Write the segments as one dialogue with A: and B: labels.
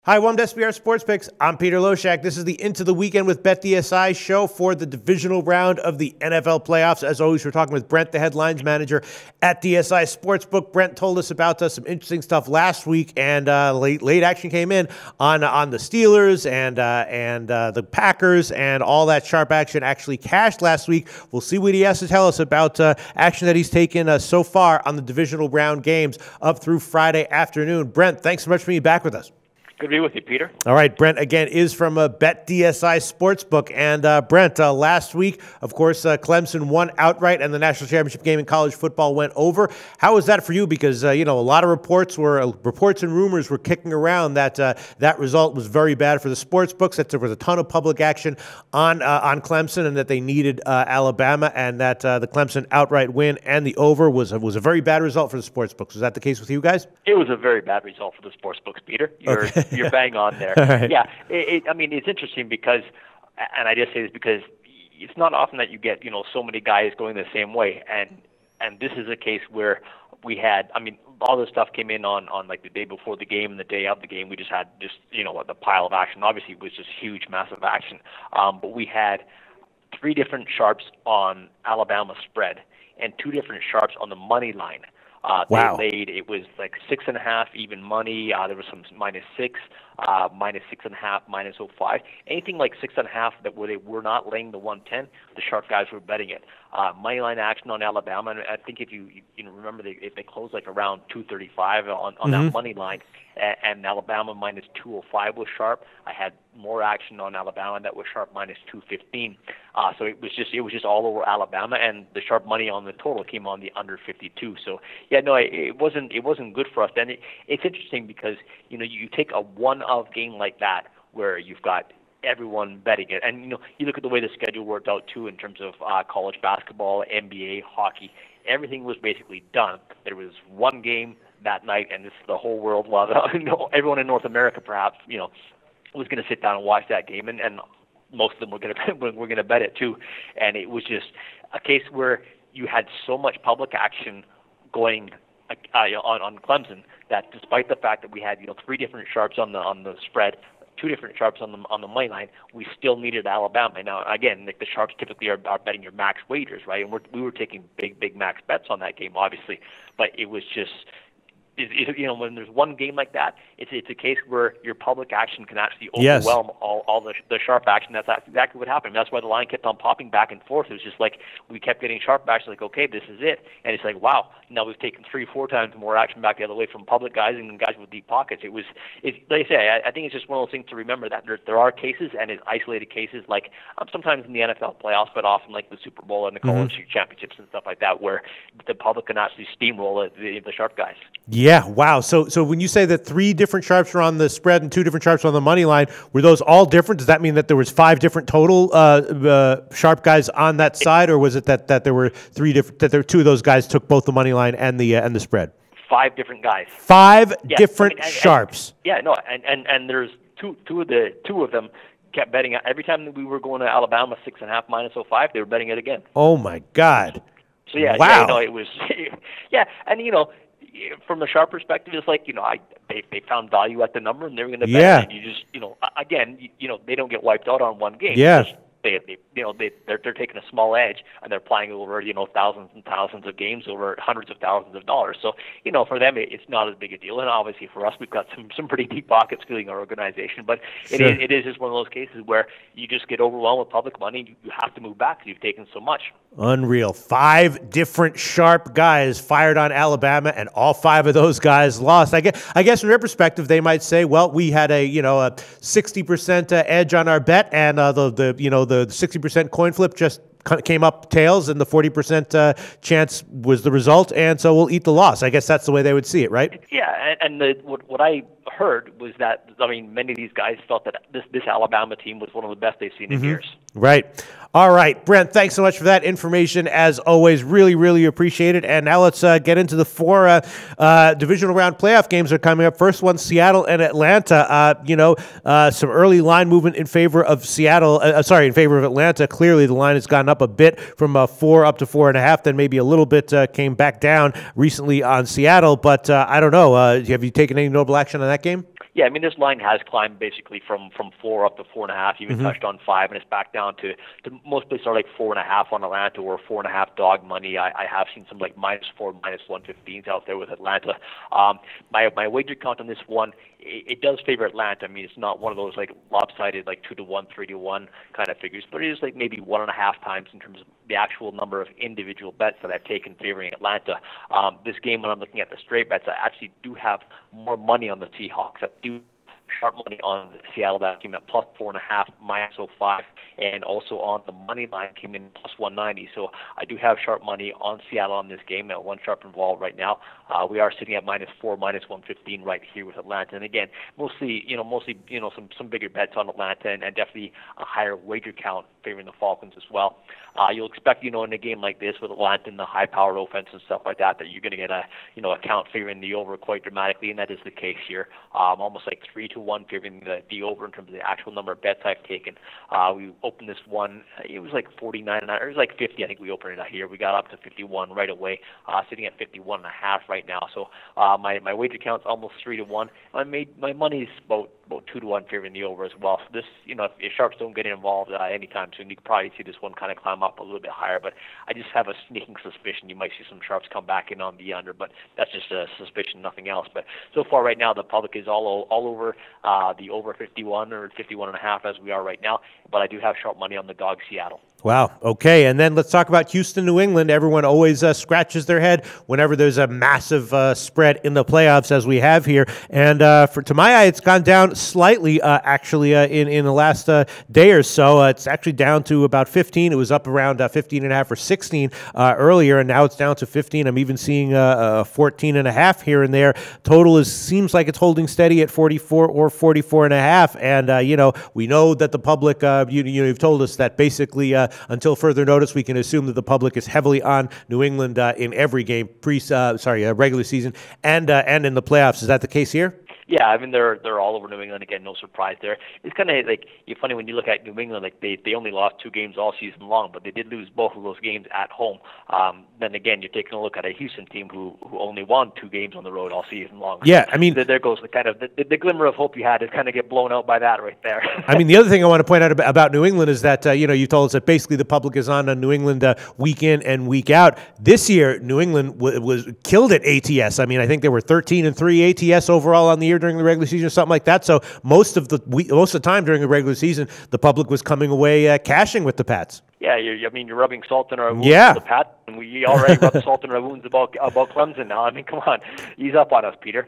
A: Hi, welcome to SBR Sports Picks. I'm Peter Loshak. This is the Into the Weekend with BetDSI show for the divisional round of the NFL playoffs. As always, we're talking with Brent, the headlines manager at DSI Sportsbook. Brent told us about some interesting stuff last week, and late action came in on the Steelers and the Packers, and all that sharp action actually cashed last week. We'll see what he has to tell us about action that he's taken so far on the divisional round games up through Friday afternoon. Brent, thanks so much for being back with us.
B: Good to be with you, Peter.
A: All right, Brent, again, is from BetDSI Sportsbook. And, Brent, last week, of course, Clemson won outright, and the national championship game in college football went over. How was that for you? Because, a lot of reports and rumors were kicking around that that result was very bad for the sports books, that there was a ton of public action on Clemson, and that they needed Alabama, and that the Clemson outright win and the over was a very bad result for the sports books. Was that the case with you guys?
B: It was a very bad result for the sports books, Peter. You're bang on there.
A: Right.
B: Yeah, it's interesting because, and I just say this because it's not often that you get, so many guys going the same way. And this is a case where we had, all this stuff came in on like the day before the game and the day of the game. We just had the pile of action. Obviously, it was just huge, massive action. But we had 3 different sharps on Alabama spread and 2 different sharps on the money line.
A: Wow.
B: They laid, it was like 6.5 even money. There was some -6, -6.5, -0.5. Anything like 6.5 where they were not laying the 110, the sharp guys were betting it. Money line action on Alabama, and I think if you remember, if they closed like around 235 on that money line, and Alabama -205 was sharp. I had more action on Alabama that was sharp -215. So it was just all over Alabama, and the sharp money on the total came on the under 52. So yeah, no, it wasn't good for us. Then it's interesting because you take a one-of game like that where you've got everyone betting it, and you look at the way the schedule worked out too in terms of college basketball, NBA, hockey. Everything was basically done. There was one game that night, and this is the whole world. Everyone in North America, perhaps, was going to sit down and watch that game, and most of them were going to bet it too. And it was just a case where you had so much public action going on Clemson that, despite the fact that we had 3 different sharps on the spread, 2 different sharps on the money line, we still needed Alabama. Now, again, like the sharps typically are betting your max wagers, right? And we were taking big max bets on that game, obviously, but it was just. When there's one game like that, it's a case where your public action can actually overwhelm all the sharp action. That's exactly what happened. That's why the line kept on popping back and forth. It was just like we kept getting sharp action, like, okay, this is it. And it's like, wow, now we've taken 3-4 times more action back the other way from public guys and guys with deep pockets. Like I say, I think it's just one of those things to remember that there are cases, and it's isolated cases, like sometimes in the NFL playoffs, but often like the Super Bowl and the college championships and stuff like that, where the public can actually steamroll the sharp guys.
A: Yeah, wow. So when you say that 3 different sharps were on the spread and 2 different sharps on the money line, were those all different? Does that mean that there was 5 different total sharp guys on that side, or was it that there were 3 different? That there 2 of those guys took both the money line and the spread?
B: 5 different guys.
A: 5 different sharps.
B: And there's two of them kept betting every time that we were going to Alabama 6.5 -0.5. They were betting it again.
A: Oh my God.
B: So yeah,
A: wow.
B: It was and from a sharp perspective, it's like they found value at the number and they were going to bet it. And you just again they don't get wiped out on one game.
A: Yeah.
B: They're taking a small edge and they're playing over thousands and thousands of games over hundreds of thousands of dollars. So for them it's not as big a deal, and obviously for us we've got some pretty deep pockets filling our organization. But it is just one of those cases where you just get overwhelmed with public money. You have to move back because you've taken so much.
A: Unreal. 5 different sharp guys fired on Alabama, and all 5 of those guys lost. I guess from their perspective, they might say, well, we had a 60% edge on our bet, and the 60% coin flip just came up tails, and the 40% chance was the result, and so we'll eat the loss. I guess that's the way they would see it, right?
B: Yeah, and what I heard was that many of these guys felt that this Alabama team was one of the best they've seen in years.
A: Right. All right, Brent, thanks so much for that information. As always, really, really appreciate it. And now let's get into the 4 divisional round playoff games that are coming up. First one, Seattle and Atlanta. Some early line movement in favor of Seattle. In favor of Atlanta. Clearly, the line has gone up a bit from 4 up to 4.5. Then maybe a little bit came back down recently on Seattle. But I don't know. Have you taken any notable action on that game?
B: Yeah, I mean, this line has climbed basically from 4 up to 4.5, even touched on 5, and it's back down to most places are like 4.5 on Atlanta or 4.5 dog money. I have seen some like -4, -115s out there with Atlanta. My wager count on this one, it does favor Atlanta. I mean, it's not one of those like lopsided like 2-1, 3-1 kind of figures, but it is like maybe 1.5 times in terms of the actual number of individual bets that I've taken favoring Atlanta. This game, when I'm looking at the straight bets, I actually do have more money on the Seahawks. I do sharp money on Seattle that came at +4.5, -05, and also on the money line came in +190. So I do have sharp money on Seattle on this game. At one sharp involved right now. We are sitting at -4, -115 right here with Atlanta. And again, mostly some bigger bets on Atlanta and definitely a higher wager count favoring the Falcons as well. You'll expect, in a game like this with Atlanta and the high-powered offense and stuff like that you're going to get a count favoring the over quite dramatically, and that is the case here. Almost like 3-1 favoring the over in terms of the actual number of bets I've taken. We opened this one, it was like 49, or it was like 50. I think we opened it out here. We got up to 51 right away, sitting at 51.5 right now. So my wager count's almost 3-1. My money's about 2-1 favoring the over as well. So this, if sharps don't get involved anytime soon, you could probably see this one kind of climb up a little bit higher. But I just have a sneaking suspicion you might see some sharps come back in on the under. But that's just a suspicion, nothing else. But so far right now, the public is all over the over 51 or 51.5 as we are right now. But I do have sharp money on the dog Seattle.
A: Wow. Okay. And then let's talk about Houston, New England. Everyone always scratches their head whenever there's a massive spread in the playoffs, as we have here. And to my eye, it's gone down slightly, actually, in the last day or so. It's actually down to about 15. It was up around 15.5 or 16 earlier, and now it's down to 15. I'm even seeing 14.5 here and there. Total seems like it's holding steady at 44 or 44.5. And we know that the public, you've told us that basically. Until further notice, we can assume that the public is heavily on New England in every game, regular season and in the playoffs. Is that the case here?
B: Yeah, I mean they're all over New England again. No surprise there. It's kind of like funny when you look at New England. Like they only lost 2 games all season long, but they did lose both of those games at home. Then again, you're taking a look at a Houston team who only won 2 games on the road all season long.
A: Yeah, I mean
B: there goes the kind of the glimmer of hope you had to kind of get blown out by that right there.
A: I mean the other thing I want to point out about New England is that you told us that basically the public is on New England week in and week out. This year, New England was killed at ATS. I mean, I think they were 13-3 ATS overall on the year during the regular season or something like that. So most of the time during the regular season, the public was coming away cashing with the Pats.
B: Yeah, you're rubbing salt in our wounds
A: for
B: the Pats, and we already rubbed salt in our wounds about Clemson now. I mean, come on, ease up on us, Peter.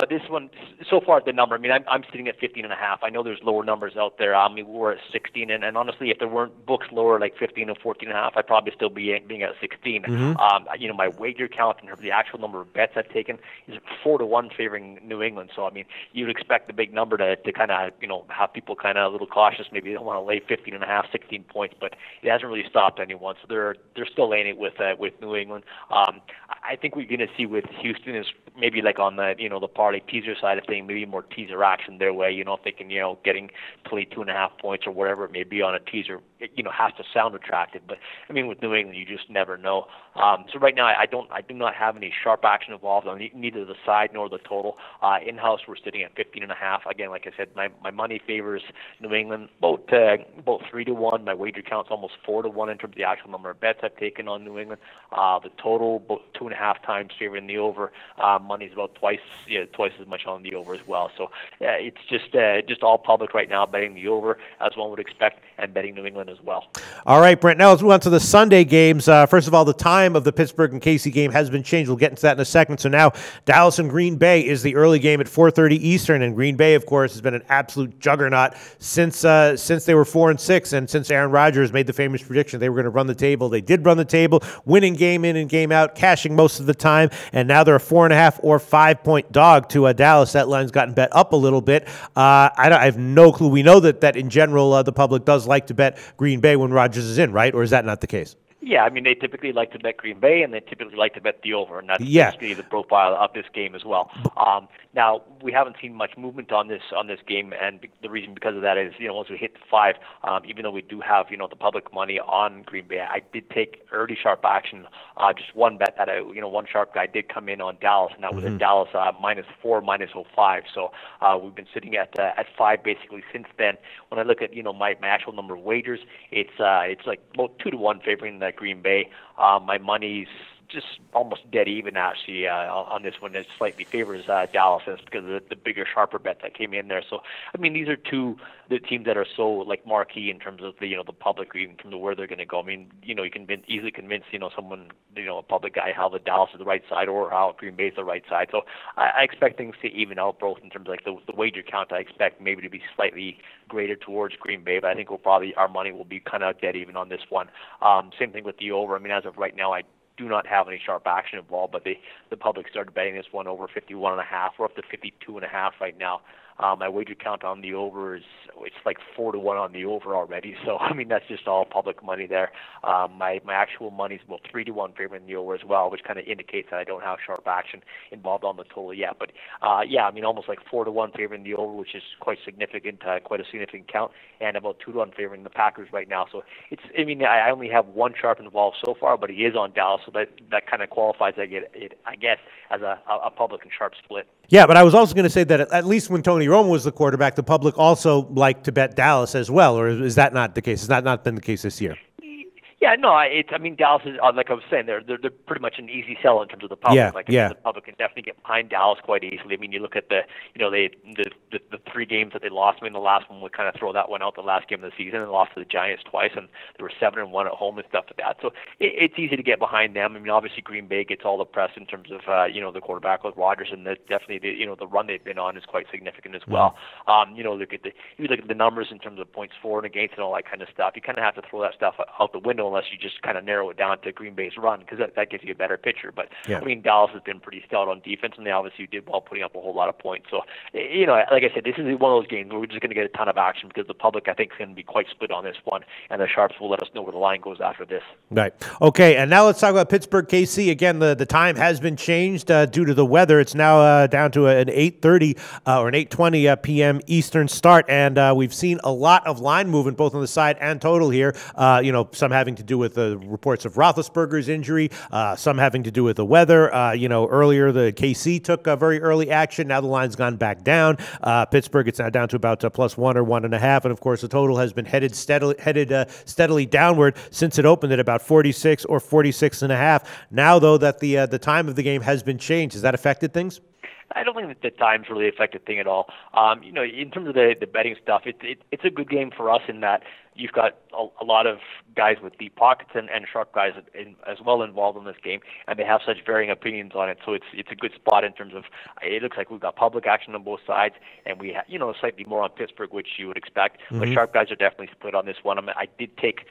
B: This one, so far the number, I mean, I'm sitting at 15.5. I know there's lower numbers out there. I mean, we're at 16, and honestly, if there weren't books lower like 15 or 14.5, I'd probably still be being at 16. Mm-hmm. My wager count in terms of the actual number of bets I've taken is 4-1 favoring New England. So, I mean, you'd expect the big number to kind of, have people kind of a little cautious. Maybe they don't want to lay 15.5, 16 points, but it hasn't really stopped anyone. So they're still laying it with New England. I think we're going to see with Houston is maybe like on the the parlay teaser side of things, maybe more teaser action their way. If they can getting 22.5 points or whatever it may be on a teaser, it has to sound attractive. But I mean, with New England, you just never know. So right now, I do not have any sharp action involved on neither the side nor the total. In house, we're sitting at 15.5. Again, like I said, my money favors New England about 3-1. My wager count's almost 4-1 in terms of the actual number of bets I've taken on New England. The total about 2.5 times favoring the over. Money's about twice as much on the over as well. So it's just all public right now betting the over as one would expect and betting New England as well.
A: All right, Brent. Now let's move on to the Sunday games. First of all, the time of the Pittsburgh and KC game has been changed. We'll get into that in a second. So now Dallas and Green Bay is the early game at 4:30 Eastern, and Green Bay, of course, has been an absolute juggernaut since they were 4-6, and since Aaron Rodgers made the famous prediction they were going to run the table. They did run the table, winning game in and game out, cashing most of the time, and now they're a 4.5 or 5-point dog to Dallas. That line's gotten bet up a little bit. I have no clue. We know that in general the public does like to bet Green Bay when Rodgers is in, right? Or is that not the case?
B: Yeah, I mean, they typically like to bet Green Bay, and they typically like to bet the over, and that's
A: Yeah.
B: basically the profile of this game as well. Now, we haven't seen much movement on this game, and the reason because of that is, once we hit the 5, even though we do have, the public money on Green Bay, I did take early sharp action, just one bet that one sharp guy did come in on Dallas, and that was at Dallas -4, -05. So we've been sitting at 5 basically since then. When I look at my actual number of wagers, it's like about 2-1 favoring the Green Bay. My money's just almost dead even actually on this one. It slightly favors Dallas, and it's because of the bigger, sharper bet that came in there. So I mean, these are the teams that are so like marquee in terms of the public, in terms of where they're going to go. I mean, you can easily convince someone, a public guy, how the Dallas is the right side or how Green Bay is the right side. So I expect things to even out both in terms of like the wager count. I expect maybe to be slightly greater towards Green Bay, but I think our money will be kind of dead even on this one. Same thing with the over. I mean, as of right now, I do not have any sharp action involved, but the public started betting this one over 51.5. We're up to 52.5 right now. My wager count on the over it's like 4-1 on the over already. So I mean, that's just all public money there. My actual money is about 3-1 favoring the over as well, which kind of indicates that I don't have sharp action involved on the total yet. But yeah, I mean, almost like 4-1 favoring the over, which is quite significant, quite a significant count, and about 2-1 favoring the Packers right now. So I only have one sharp involved so far, but he is on Dallas, so that kind of qualifies I guess as a public and sharp split.
A: Yeah, but I was also going to say that at least when Tony Romo was the quarterback, the public also liked to bet Dallas as well, or is that not the case? Has that not been the case this year?
B: Yeah, no, Dallas is, like I was saying, they're pretty much an easy sell in terms of the public. The public can definitely get behind Dallas quite easily. I mean, you look at the 3 games that they lost. I mean, the last one would kind of throw that one out, the last game of the season, and lost to the Giants twice, and they were 7-1 at home and stuff like that. So it's easy to get behind them. I mean, obviously Green Bay gets all the press in terms of the quarterback with Rodgers, and definitely the run they've been on is quite significant as well. Look at the numbers in terms of points for and against and all that kind of stuff. You kind of have to throw that stuff out the window unless you just kind of narrow it down to Green Bay's run, because that gives you a better picture. But I mean, Dallas has been pretty stout on defense, and they obviously did well putting up a whole lot of points. So like I said, this is one of those games where we're just going to get a ton of action because the public, I think, is going to be quite split on this one, and the sharps will let us know where the line goes after this.
A: Right. Okay, and now let's talk about Pittsburgh KC. Again, the time has been changed due to the weather. It's now down to an 8:30 or an 8:20 p.m. Eastern start, and we've seen a lot of line movement both on the side and total here. Some having to do with the reports of Roethlisberger's injury, some having to do with the weather. Earlier the KC took a very early action. Now the line's gone back down. Pittsburgh, it's now down to about +1 or 1.5, and of course the total has been headed steadily downward since it opened at about 46 or 46.5. Now though that the time of the game has been changed, has that affected things?
B: I don't think that the time's really affected thing at all. In terms of the betting stuff, it's a good game for us in that you've got a lot of guys with deep pockets and sharp guys as well involved in this game, and they have such varying opinions on it. So it's a good spot in terms of it looks like we've got public action on both sides, and we have slightly more on Pittsburgh, which you would expect. But sharp guys are definitely split on this one. I did take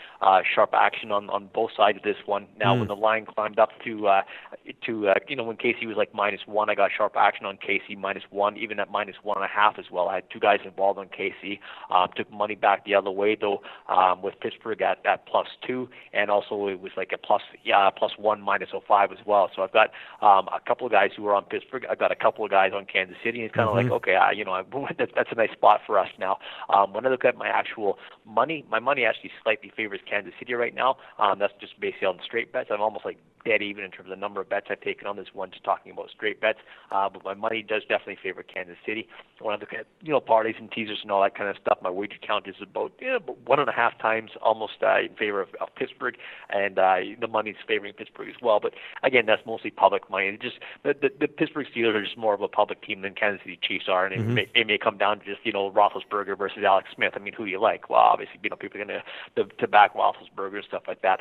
B: sharp action on both sides of this one. Now when the line climbed up to when KC was like -1, I got sharp action on KC -1, even at -1.5 as well. I had 2 guys involved on KC. Took money back the other way though. With Pittsburgh at +2, and also it was like a +1 -05 as well. So I've got a couple of guys who are on Pittsburgh. I've got a couple of guys on Kansas City. It's kind of like, okay, that's a nice spot for us now. When I look at my actual money, my money actually slightly favors Kansas City right now. That's just basically on straight bets. I'm almost like dead even in terms of the number of bets I've taken on this one, just talking about straight bets. But my money does definitely favor Kansas City. When I look at parlays and teasers and all that kind of stuff, my wager count is about 1.5 times almost in favor of Pittsburgh, and the money's favoring Pittsburgh as well. But again, that's mostly public money. It's just the Pittsburgh Steelers are just more of a public team than Kansas City Chiefs are, and it may come down to just Roethlisberger versus Alex Smith. I mean, who do you like? Well, obviously, people are going to back Roethlisberger and stuff like that.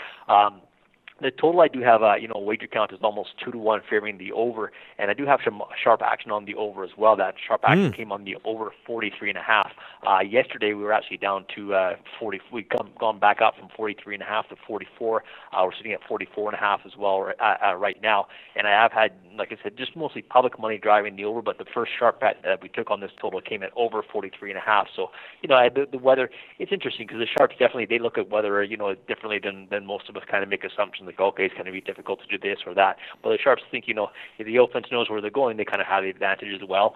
B: The total I do have, wager count is almost 2-1 favoring the over, and I do have some sharp action on the over as well. That sharp action came on the over 43.5. Yesterday we were actually down to 40. We've gone back up from 43.5 to 44. We're sitting at 44.5 as well right now, and I have had, like I said, just mostly public money driving the over. But the first sharp bet that we took on this total came at over 43.5. So the weather, it's interesting because the sharps definitely they look at weather differently than most of us kind of make assumptions. Like, okay, it's going to be difficult to do this or that. But the sharps think, if the offense knows where they're going, they kind of have the advantage as well.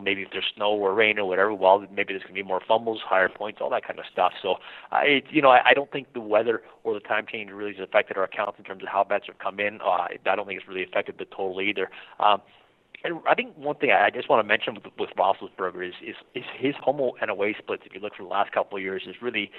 B: Maybe if there's snow or rain or whatever, well, maybe there's going to be more fumbles, higher points, all that kind of stuff. So, I don't think the weather or the time change really has affected our accounts in terms of how bets have come in. I don't think it's really affected the total either. And I think one thing I just want to mention with Roethlisberger is his home and away splits. If you look for the last couple of years, is really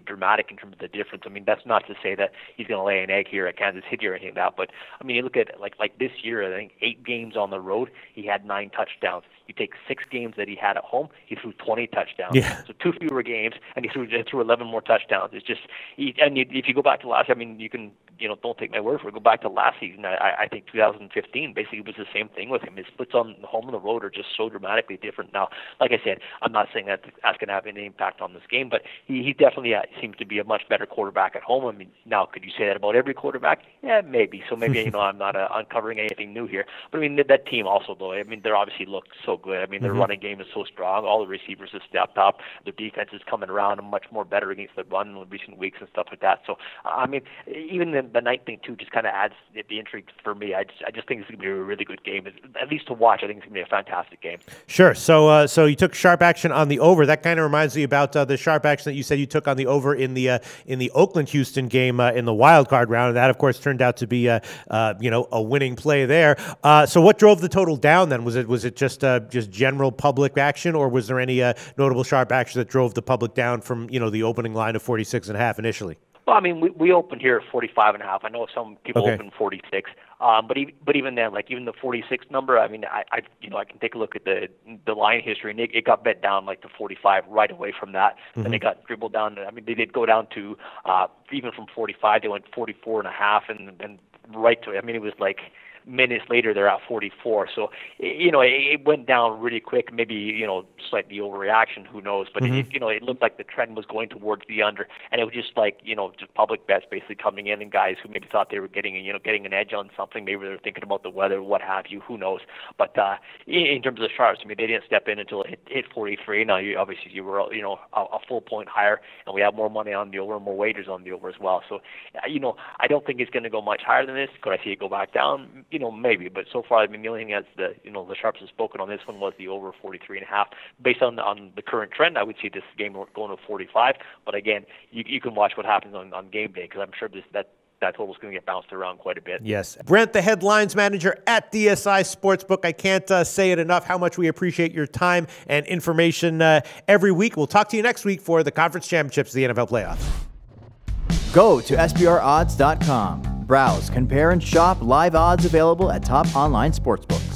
B: dramatic in terms of the difference. I mean, that's not to say that he's going to lay an egg here at Kansas City or anything like that. But I mean, you look at like this year. I think 8 games on the road, he had 9 touchdowns. You take 6 games that he had at home, he threw 20 touchdowns.
A: Yeah.
B: So 2 fewer games, and he threw 11 more touchdowns. It's just, if you go back to last, I mean, you can, don't take my word for it. Go back to last season. I think 2015 basically was the same thing with him. His splits on the home and the road are just so dramatically different. Now, like I said, I'm not saying that's going to have any impact on this game, but he definitely seems to be a much better quarterback at home. I mean, now could you say that about every quarterback? Yeah, maybe. So maybe I'm not uncovering anything new here. But I mean, that team also, though, I mean, they obviously look so good. I mean, their running game is so strong. All the receivers have stepped up. Their defense is coming around and much more better against the run in recent weeks and stuff like that. So, I mean, even the night thing, too, just kind of adds the intrigue for me. I just think it's going to be a really good game. At least to watch, I think it's going to be a fantastic game.
A: Sure. So you took sharp action on the over. That kind of reminds me about the sharp action that you said you took on the over in the Oakland-Houston game in the wild card round. And that, of course, turned out to be a winning play there. So what drove the total down then? Was it just general public action, or was there any notable sharp action that drove the public down from the opening line of 46.5 initially?
B: Well, I mean, we opened here at 45.5. I know some people open 46, but even then, like even the 46 number, I mean, I can take a look at the line history, and it got bet down like to 45 right away from that. Then it got dribbled down. I mean, they did go down to even from 45, they went 44.5, and then right to. I mean, it was like minutes later they're at 44. So it went down really quick. Maybe slightly overreaction. Who knows? But it looked like the trend was going towards the under, and it was just like just public bets basically coming in, and guys who maybe thought they were getting an edge on something. Maybe they're thinking about the weather, what have you. Who knows? But in terms of the sharps, I mean, they didn't step in until it hit 43. Now you were a full point higher, and we have more money on the over, more wagers on the over as well. So I don't think it's going to go much higher than this. Could I see it go back down? Maybe, but so far, I mean, the only thing that's the sharps have spoken on this one was the over 43.5. Based on the current trend, I would see this game going to 45. But again, you can watch what happens on game day, because I'm sure that total is going to get bounced around quite a bit.
A: Yes. Brent, the headlines manager at DSI Sportsbook. I can't say it enough how much we appreciate your time and information every week. We'll talk to you next week for the conference championships of the NFL playoffs.
C: Go to SBRodds.com. Browse, compare, and shop live odds available at top online sportsbooks.